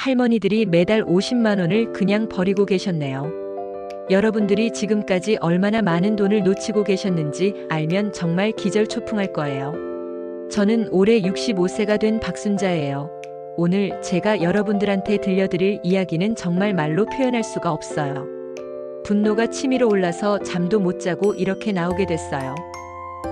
할머니들이 매달 50만 원을 그냥 버리고 계셨네요. 여러분들이 지금까지 얼마나 많은 돈을 놓치고 계셨는지 알면 정말 기절초풍할 거예요. 저는 올해 65세가 된 박순자예요. 오늘 제가 여러분들한테 들려드릴 이야기는 정말 말로 표현할 수가 없어요. 분노가 치밀어 올라서 잠도 못 자고 이렇게 나오게 됐어요.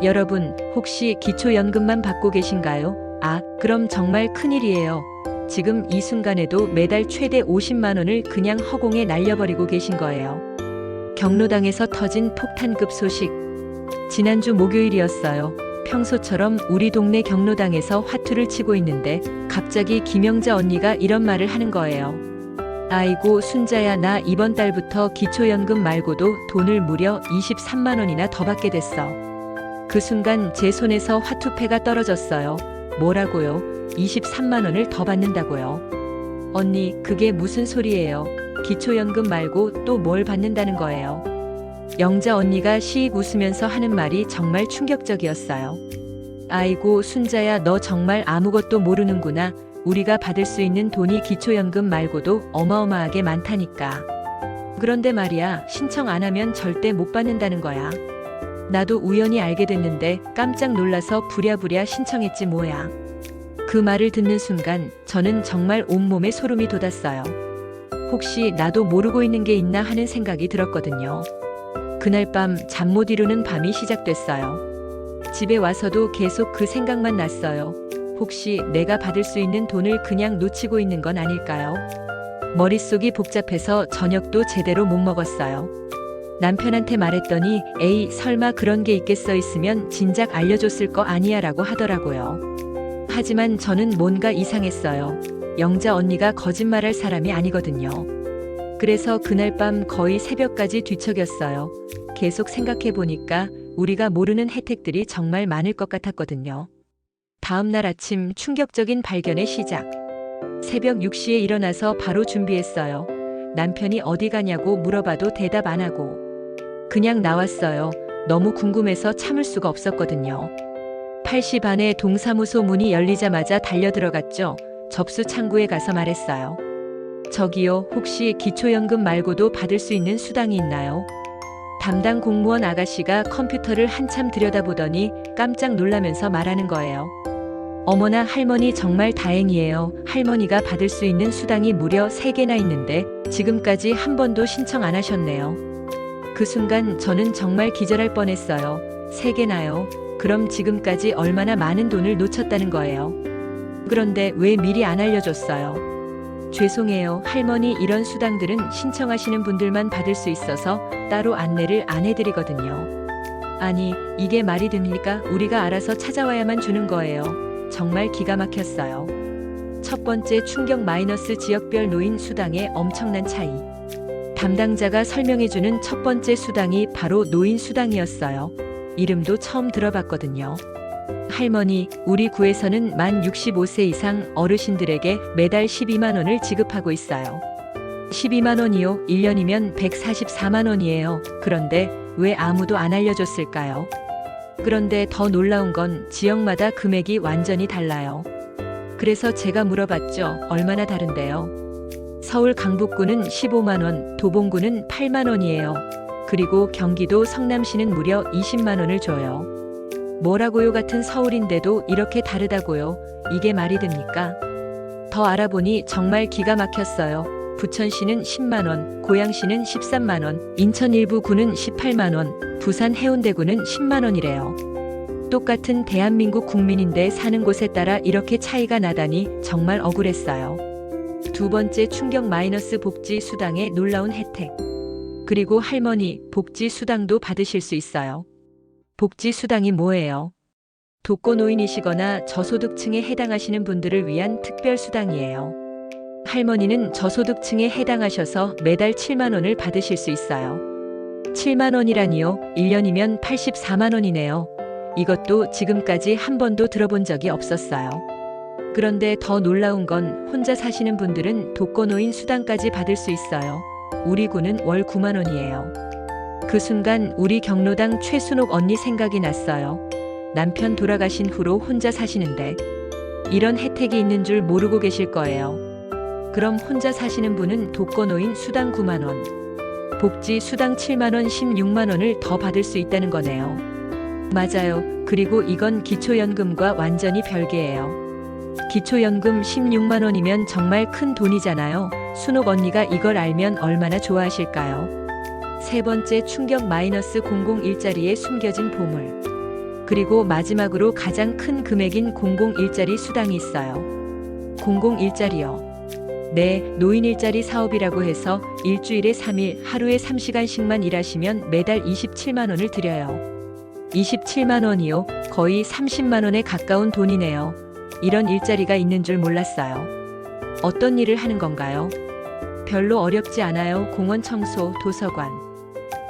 여러분, 혹시 기초연금만 받고 계신가요? 그럼 정말 큰일이에요. 지금 이 순간에도 매달 최대 50만 원을 그냥 허공에 날려버리고 계신 거예요. 경로당에서 터진 폭탄급 소식. 지난주 목요일이었어요. 평소처럼 우리 동네 경로당에서 화투를 치고 있는데 갑자기 김영자 언니가 이런 말을 하는 거예요. 아이고 순자야, 나 이번 달부터 기초연금 말고도 돈을 무려 23만 원이나 더 받게 됐어. 그 순간 제 손에서 화투패가 떨어졌어요. 뭐라고요? 23만 원을 더 받는다고요? 언니, 그게 무슨 소리예요? 기초연금 말고 또 뭘 받는다는 거예요? 영자 언니가 시익 웃으면서 하는 말이 정말 충격적이었어요. 아이고 순자야, 너 정말 아무것도 모르는구나. 우리가 받을 수 있는 돈이 기초연금 말고도 어마어마하게 많다니까. 그런데 말이야, 신청 안 하면 절대 못 받는다는 거야. 나도 우연히 알게 됐는데 깜짝 놀라서 부랴부랴 신청했지 뭐야. 그 말을 듣는 순간 저는 정말 온몸에 소름이 돋았어요. 혹시 나도 모르고 있는 게 있나 하는 생각이 들었거든요. 그날 밤 잠 못 이루는 밤이 시작됐어요. 집에 와서도 계속 그 생각만 났어요. 혹시 내가 받을 수 있는 돈을 그냥 놓치고 있는 건 아닐까요? 머릿속이 복잡해서 저녁도 제대로 못 먹었어요. 남편한테 말했더니 에이 설마 그런 게 있겠어, 있으면 진작 알려줬을 거 아니야 라고 하더라고요. 하지만 저는 뭔가 이상했어요. 영자 언니가 거짓말할 사람이 아니거든요. 그래서 그날 밤 거의 새벽까지 뒤척였어요. 계속 생각해보니까 우리가 모르는 혜택들이 정말 많을 것 같았거든요. 다음날 아침 충격적인 발견의 시작. 새벽 6시에 일어나서 바로 준비했어요. 남편이 어디 가냐고 물어봐도 대답 안 하고 그냥 나왔어요. 너무 궁금해서 참을 수가 없었거든요. 8시 반에 동사무소 문이 열리자마자 달려들어갔죠. 접수 창구에 가서 말했어요. 저기요, 혹시 기초연금 말고도 받을 수 있는 수당이 있나요? 담당 공무원 아가씨가 컴퓨터를 한참 들여다보더니 깜짝 놀라면서 말하는 거예요. 어머나 할머니, 정말 다행이에요. 할머니가 받을 수 있는 수당이 무려 3개나 있는데 지금까지 한 번도 신청 안 하셨네요. 그 순간 저는 정말 기절할 뻔했어요. 3개나요? 그럼 지금까지 얼마나 많은 돈을 놓쳤다는 거예요. 그런데 왜 미리 안 알려줬어요? 죄송해요, 할머니, 이런 수당들은 신청하시는 분들만 받을 수 있어서 따로 안내를 안 해드리거든요. 아니, 이게 말이 됩니까? 우리가 알아서 찾아와야만 주는 거예요. 정말 기가 막혔어요. 첫 번째 충격, 마이너스 지역별 노인 수당의 엄청난 차이. 담당자가 설명해주는 첫 번째 수당이 바로 노인 수당이었어요. 이름도 처음 들어봤거든요. 할머니, 우리 구에서는 만 65세 이상 어르신들에게 매달 12만 원을 지급하고 있어요. 12만 원이요? 1년이면 144만 원이에요. 그런데 왜 아무도 안 알려줬을까요? 그런데 더 놀라운 건 지역마다 금액이 완전히 달라요. 그래서 제가 물어봤죠. 얼마나 다른데요? 서울 강북구는 15만 원, 도봉구는 8만 원이에요. 그리고 경기도 성남시는 무려 20만 원을 줘요. 뭐라고요? 같은 서울인데도 이렇게 다르다고요? 이게 말이 됩니까? 더 알아보니 정말 기가 막혔어요. 부천시는 10만 원, 고양시는 13만 원, 인천 일부 구는 18만 원, 부산 해운대구는 10만 원이래요. 똑같은 대한민국 국민인데 사는 곳에 따라 이렇게 차이가 나다니 정말 억울했어요. 두 번째 충격, 마이너스 복지 수당의 놀라운 혜택. 그리고 할머니, 복지 수당도 받으실 수 있어요. 복지 수당이 뭐예요? 독거노인이시거나 저소득층에 해당하시는 분들을 위한 특별 수당이에요. 할머니는 저소득층에 해당하셔서 매달 7만 원을 받으실 수 있어요. 7만 원이라니요? 1년이면 84만 원이네요. 이것도 지금까지 한 번도 들어본 적이 없었어요. 그런데 더 놀라운 건 혼자 사시는 분들은 독거노인 수당까지 받을 수 있어요. 우리 구는 월 9만 원이에요. 그 순간 우리 경로당 최순옥 언니 생각이 났어요. 남편 돌아가신 후로 혼자 사시는데 이런 혜택이 있는 줄 모르고 계실 거예요. 그럼 혼자 사시는 분은 독거노인 수당 9만 원, 복지 수당 7만 원, 16만 원을 더 받을 수 있다는 거네요. 맞아요. 그리고 이건 기초연금과 완전히 별개예요. 기초연금 16만 원이면 정말 큰 돈이잖아요. 순옥 언니가 이걸 알면 얼마나 좋아하실까요? 세 번째 충격 마이너스 001짜리에 숨겨진 보물. 그리고 마지막으로 가장 큰 금액인 001짜리 수당이 있어요. 001짜리요. 네, 노인 일자리 사업이라고 해서 일주일에 3일, 하루에 3시간씩만 일하시면 매달 27만 원을 드려요. 27만 원이요? 거의 30만 원에 가까운 돈이네요. 이런 일자리가 있는 줄 몰랐어요. 어떤 일을 하는 건가요? 별로 어렵지 않아요. 공원 청소, 도서관,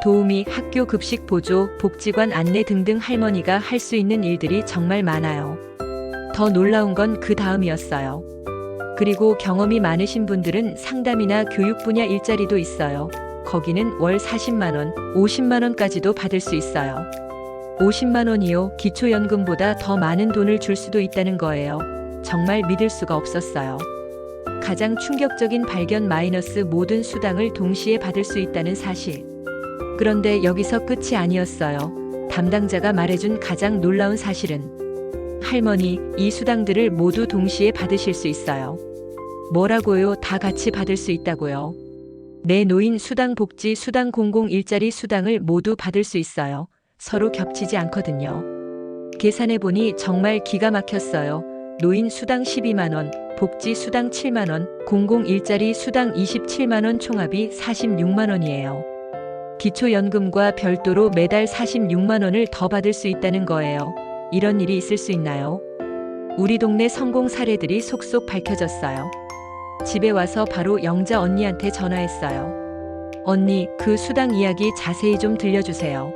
도우미, 학교 급식 보조, 복지관 안내 등등 할머니가 할 수 있는 일들이 정말 많아요. 더 놀라운 건 그 다음이었어요. 그리고 경험이 많으신 분들은 상담이나 교육 분야 일자리도 있어요. 거기는 월 40만 원, 50만 원까지도 받을 수 있어요. 50만 원이요? 기초연금보다 더 많은 돈을 줄 수도 있다는 거예요. 정말 믿을 수가 없었어요. 가장 충격적인 발견 마이너스 모든 수당을 동시에 받을 수 있다는 사실. 그런데 여기서 끝이 아니었어요. 담당자가 말해준 가장 놀라운 사실은 할머니, 이 수당들을 모두 동시에 받으실 수 있어요. 뭐라고요? 다 같이 받을 수 있다고요. 내 노인 수당, 복지 수당, 001짜리 수당을 모두 받을 수 있어요. 서로 겹치지 않거든요. 계산해보니 정말 기가 막혔어요. 노인 수당 12만 원, 복지 수당 7만 원, 001짜리 수당 27만 원 총합이 46만 원이에요. 기초연금과 별도로 매달 46만 원을 더 받을 수 있다는 거예요. 이런 일이 있을 수 있나요? 우리 동네 성공 사례들이 속속 밝혀졌어요. 집에 와서 바로 영자 언니한테 전화했어요. 언니, 그 수당 이야기 자세히 좀 들려주세요.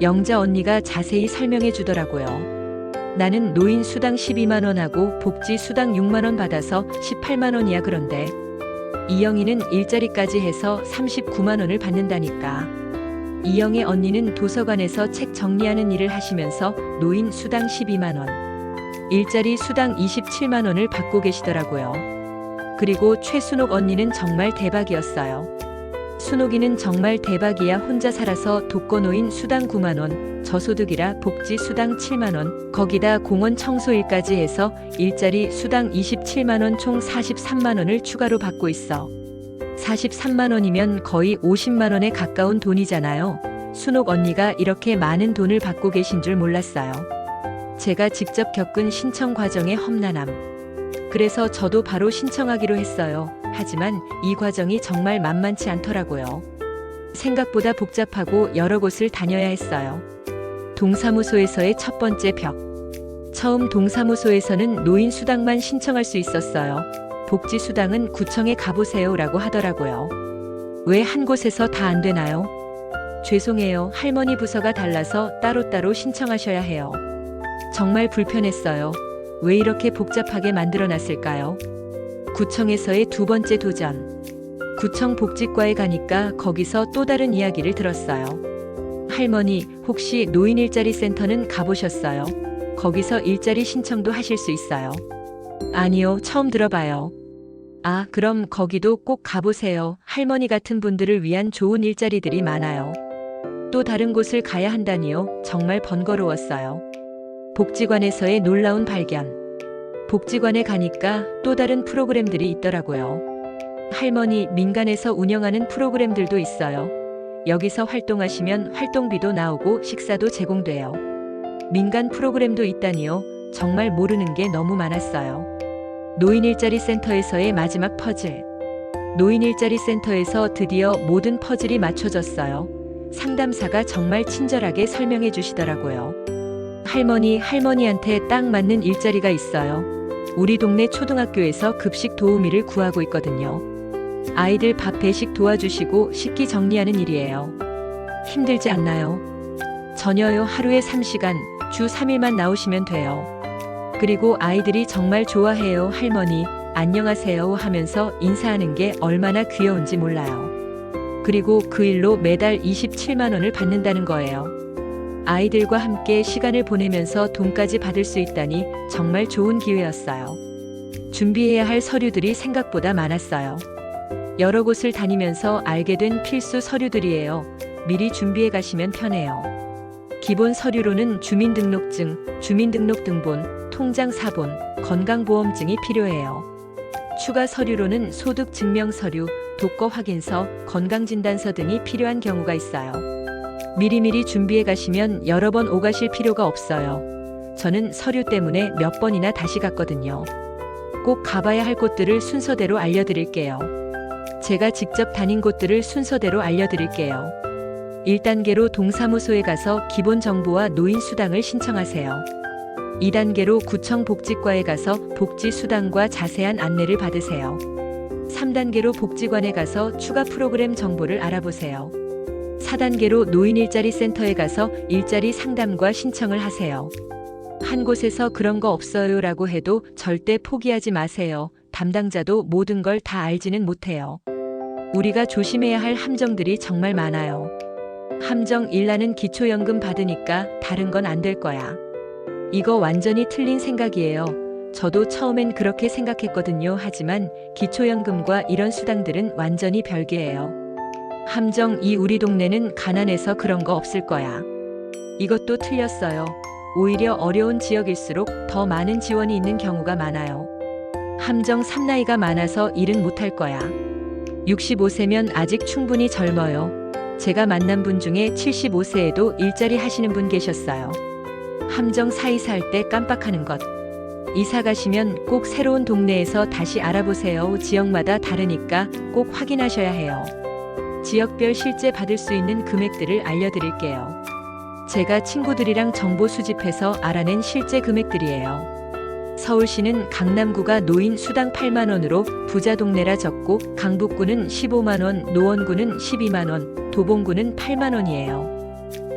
영자 언니가 자세히 설명해 주더라고요. 나는 노인 수당 12만 원하고 복지 수당 6만 원 받아서 18만 원이야. 그런데 이영이는 일자리까지 해서 39만 원을 받는다니까. 이영애 언니는 도서관에서 책 정리하는 일을 하시면서 노인 수당 12만 원, 일자리 수당 27만 원을 받고 계시더라고요. 그리고 최순옥 언니는 정말 대박이었어요. 순옥이는 정말 대박이야. 혼자 살아서 독거노인 수당 9만 원, 저소득이라 복지 수당 7만 원, 거기다 공원 청소일까지 해서 일자리 수당 27만 원, 총 43만 원을 추가로 받고 있어. 43만 원이면 거의 50만 원에 가까운 돈이잖아요. 순옥 언니가 이렇게 많은 돈을 받고 계신 줄 몰랐어요. 제가 직접 겪은 신청 과정의 험난함. 그래서 저도 바로 신청하기로 했어요. 하지만 이 과정이 정말 만만치 않더라고요. 생각보다 복잡하고 여러 곳을 다녀야 했어요. 동사무소에서의 첫 번째 벽. 처음 동사무소에서는 노인 수당만 신청할 수 있었어요. 복지 수당은 구청에 가보세요 라고 하더라고요. 왜 한 곳에서 다 안 되나요? 죄송해요. 할머니 부서가 달라서 따로따로 신청하셔야 해요. 정말 불편했어요. 왜 이렇게 복잡하게 만들어놨을까요? 구청에서의 두 번째 도전. 구청 복지과에 가니까 거기서 또 다른 이야기를 들었어요. 할머니, 혹시 노인 일자리 센터는 가보셨어요? 거기서 일자리 신청도 하실 수 있어요. 아니요, 처음 들어봐요. 아, 그럼 거기도 꼭 가보세요. 할머니 같은 분들을 위한 좋은 일자리들이 많아요. 또 다른 곳을 가야 한다니요? 정말 번거로웠어요. 복지관에서의 놀라운 발견. 복지관에 가니까 또 다른 프로그램들이 있더라고요. 할머니, 민간에서 운영하는 프로그램들도 있어요. 여기서 활동하시면 활동비도 나오고 식사도 제공돼요. 민간 프로그램도 있다니요? 정말 모르는 게 너무 많았어요. 노인 일자리 센터에서의 마지막 퍼즐. 노인 일자리 센터에서 드디어 모든 퍼즐이 맞춰졌어요. 상담사가 정말 친절하게 설명해 주시더라고요. 할머니한테 딱 맞는 일자리가 있어요. 우리 동네 초등학교에서 급식 도우미를 구하고 있거든요. 아이들 밥 배식 도와주시고 식기 정리하는 일이에요. 힘들지 않나요? 전혀요. 하루에 3시간, 주 3일만 나오시면 돼요. 그리고 아이들이 정말 좋아해요. 할머니, 안녕하세요 하면서 인사하는 게 얼마나 귀여운지 몰라요. 그리고 그 일로 매달 27만 원을 받는다는 거예요. 아이들과 함께 시간을 보내면서 돈까지 받을 수 있다니 정말 좋은 기회였어요. 준비해야 할 서류들이 생각보다 많았어요. 여러 곳을 다니면서 알게 된 필수 서류들이에요. 미리 준비해 가시면 편해요. 기본 서류로는 주민등록증, 주민등록등본, 통장 사본, 건강보험증이 필요해요. 추가 서류로는 소득증명서류, 독거 확인서, 건강진단서 등이 필요한 경우가 있어요. 미리미리 준비해 가시면 여러 번 오가실 필요가 없어요. 저는 서류 때문에 몇 번이나 다시 갔거든요. 꼭 가봐야 할 곳들을 순서대로 알려드릴게요. 제가 직접 다닌 곳들을 순서대로 알려드릴게요. 1단계로 동사무소에 가서 기본 정보와 노인 수당을 신청하세요. 2단계로 구청 복지과에 가서 복지 수당과 자세한 안내를 받으세요. 3단계로 복지관에 가서 추가 프로그램 정보를 알아보세요. 4단계로 노인 일자리 센터에 가서 일자리 상담과 신청을 하세요. 한 곳에서 그런 거 없어요 라고 해도 절대 포기하지 마세요. 담당자도 모든 걸 다 알지는 못해요. 우리가 조심해야 할 함정들이 정말 많아요. 함정 1, 나는 기초연금 받으니까 다른 건 안 될 거야. 이거 완전히 틀린 생각이에요. 저도 처음엔 그렇게 생각했거든요. 하지만 기초연금과 이런 수당들은 완전히 별개예요. 함정 2, 우리 동네는 가난해서 그런 거 없을 거야. 이것도 틀렸어요. 오히려 어려운 지역일수록 더 많은 지원이 있는 경우가 많아요. 함정 3, 나이가 많아서 일은 못할 거야. 65세면 아직 충분히 젊어요. 제가 만난 분 중에 75세에도 일자리 하시는 분 계셨어요. 함정 4, 이사 할 때 깜빡하는 것. 이사 가시면 꼭 새로운 동네에서 다시 알아보세요. 지역마다 다르니까 꼭 확인하셔야 해요. 지역별 실제 받을 수 있는 금액들을 알려드릴게요. 제가 친구들이랑 정보 수집해서 알아낸 실제 금액들이에요. 서울시는 강남구가 노인 수당 8만원으로 부자 동네라 적고 강북구는 15만원, 노원구는 12만원, 도봉구는 8만원이에요.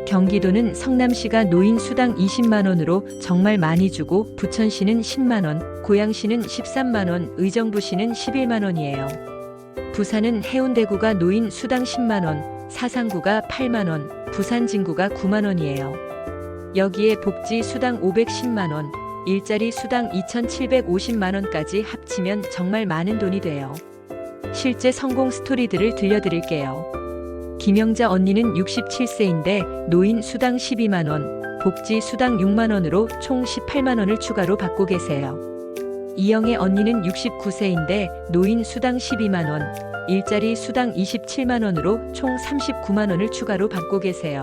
경기도는 성남시가 노인 수당 20만원으로 정말 많이 주고 부천시는 10만원, 고양시는 13만원, 의정부시는 11만원이에요. 부산은 해운대구가 노인 수당 10만원, 사상구가 8만원, 부산 진구가 9만원이에요. 여기에 복지 수당 510만원, 일자리 수당 2,750만원까지 합치면 정말 많은 돈이 돼요. 실제 성공 스토리들을 들려드릴게요. 김영자 언니는 67세인데 노인 수당 12만원, 복지 수당 6만원으로 총 18만원을 추가로 받고 계세요. 이영애 언니는 69세인데 노인 수당 12만원, 일자리 수당 27만원으로 총 39만원을 추가로 받고 계세요.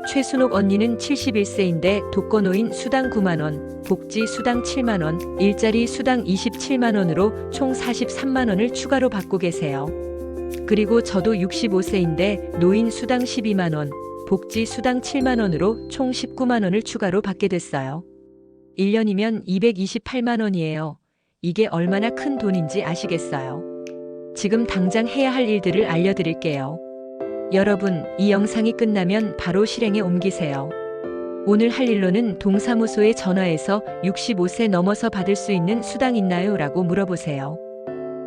최순옥 언니는 71세인데 독거노인 수당 9만원, 복지 수당 7만원, 일자리 수당 27만원으로 총 43만원을 추가로 받고 계세요. 그리고 저도 65세인데 노인 수당 12만원, 복지 수당 7만원으로 총 19만원을 추가로 받게 됐어요. 1년이면 228만원이에요. 이게 얼마나 큰 돈인지 아시겠어요? 지금 당장 해야 할 일들을 알려드릴게요. 여러분, 이 영상이 끝나면 바로 실행에 옮기세요. 오늘 할 일로는 동사무소에 전화해서 65세 넘어서 받을 수 있는 수당 있나요? 라고 물어보세요.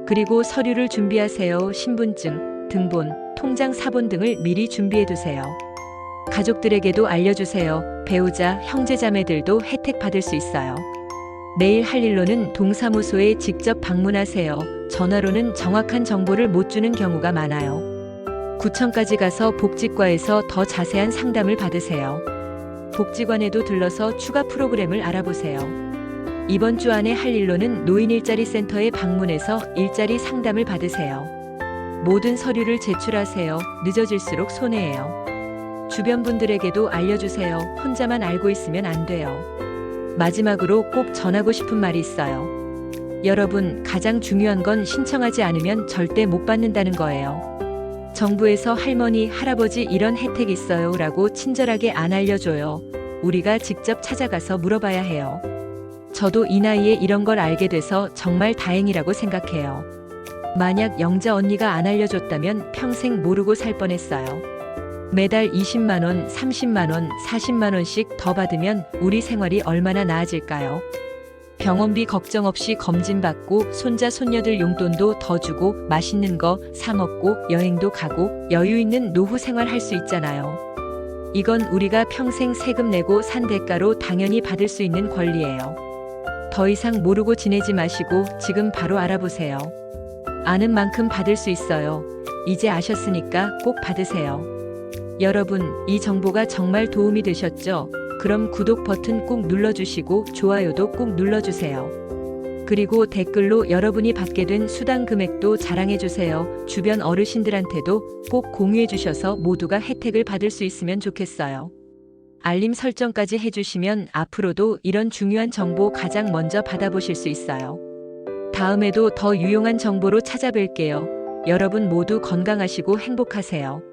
그리고 서류를 준비하세요. 신분증, 등본, 통장 사본 등을 미리 준비해두세요. 가족들에게도 알려주세요. 배우자, 형제자매들도 혜택 받을 수 있어요. 내일 할 일로는 동사무소에 직접 방문하세요. 전화로는 정확한 정보를 못 주는 경우가 많아요. 구청까지 가서 복지과에서 더 자세한 상담을 받으세요. 복지관에도 들러서 추가 프로그램을 알아보세요. 이번 주 안에 할 일로는 노인 일자리 센터에 방문해서 일자리 상담을 받으세요. 모든 서류를 제출하세요. 늦어질수록 손해예요. 주변 분들에게도 알려주세요. 혼자만 알고 있으면 안 돼요. 마지막으로 꼭 전하고 싶은 말이 있어요. 여러분, 가장 중요한 건 신청하지 않으면 절대 못 받는다는 거예요. 정부에서 할머니, 할아버지 이런 혜택 있어요 라고 친절하게 안 알려줘요. 우리가 직접 찾아가서 물어봐야 해요. 저도 이 나이에 이런 걸 알게 돼서 정말 다행이라고 생각해요. 만약 영자 언니가 안 알려줬다면 평생 모르고 살 뻔했어요. 매달 20만원, 30만원, 40만원씩 더 받으면 우리 생활이 얼마나 나아질까요? 병원비 걱정 없이 검진받고 손자 손녀들 용돈도 더 주고 맛있는 거 사 먹고 여행도 가고 여유 있는 노후 생활 할 수 있잖아요. 이건 우리가 평생 세금 내고 산 대가로 당연히 받을 수 있는 권리예요. 더 이상 모르고 지내지 마시고 지금 바로 알아보세요. 아는 만큼 받을 수 있어요. 이제 아셨으니까 꼭 받으세요. 여러분, 이 정보가 정말 도움이 되셨죠? 그럼 구독 버튼 꼭 눌러주시고 좋아요도 꼭 눌러주세요. 그리고 댓글로 여러분이 받게 된 수당 금액도 자랑해주세요. 주변 어르신들한테도 꼭 공유해주셔서 모두가 혜택을 받을 수 있으면 좋겠어요. 알림 설정까지 해주시면 앞으로도 이런 중요한 정보 가장 먼저 받아보실 수 있어요. 다음에도 더 유용한 정보로 찾아뵐게요. 여러분 모두 건강하시고 행복하세요.